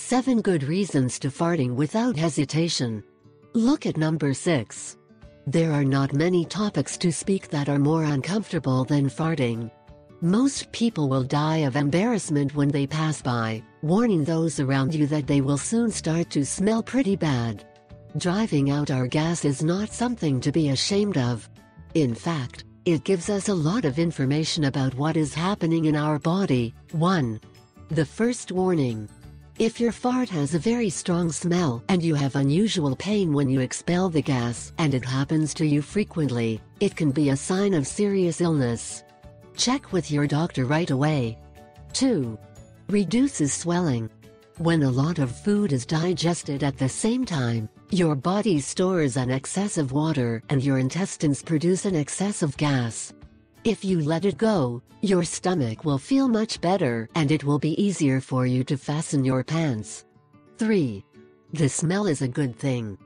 7 good reasons to farting without hesitation. Look at number 6. There are not many topics to speak that are more uncomfortable than farting. Most people will die of embarrassment when they pass by, warning those around you that they will soon start to smell pretty bad. Driving out our gas is not something to be ashamed of. In fact, it gives us a lot of information about what is happening in our body. 1. The first warning. If your fart has a very strong smell and you have unusual pain when you expel the gas and it happens to you frequently, it can be a sign of serious illness. Check with your doctor right away. 2. Reduces swelling. When a lot of food is digested at the same time, your body stores an excess of water and your intestines produce an excess of gas. If you let it go, your stomach will feel much better and it will be easier for you to fasten your pants. 3. The smell is a good thing.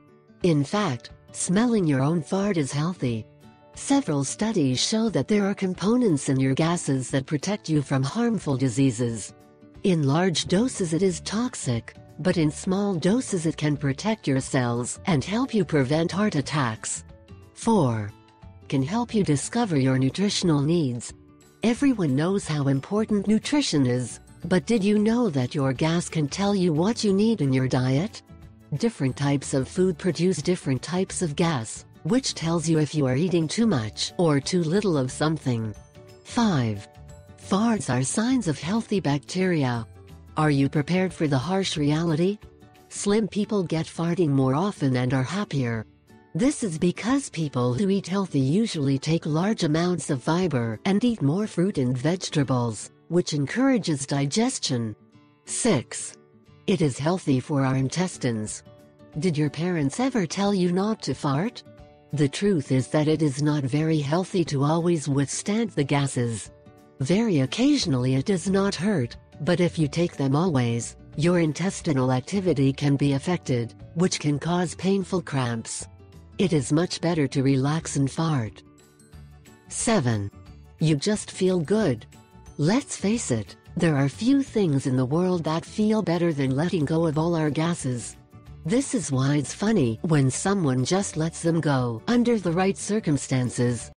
In fact, smelling your own fart is healthy. Several studies show that there are components in your gases that protect you from harmful diseases. In large doses it is toxic, but in small doses it can protect your cells and help you prevent heart attacks. 4. Can help you discover your nutritional needs. Everyone knows how important nutrition is, but did you know that your gas can tell you what you need in your diet? Different types of food produce different types of gas, which tells you if you are eating too much or too little of something. 5. Farts are signs of healthy bacteria. Are you prepared for the harsh reality? Slim people get farting more often and are happier. This is because people who eat healthy usually take large amounts of fiber and eat more fruit and vegetables, which encourages digestion. 6. It is healthy for our intestines. Did your parents ever tell you not to fart? The truth is that it is not very healthy to always withstand the gases. Very occasionally it does not hurt, but if you take them always, your intestinal activity can be affected, which can cause painful cramps. It is much better to relax and fart. 7. You just feel good. Let's face it, there are few things in the world that feel better than letting go of all our gases. This is why it's funny when someone just lets them go under the right circumstances.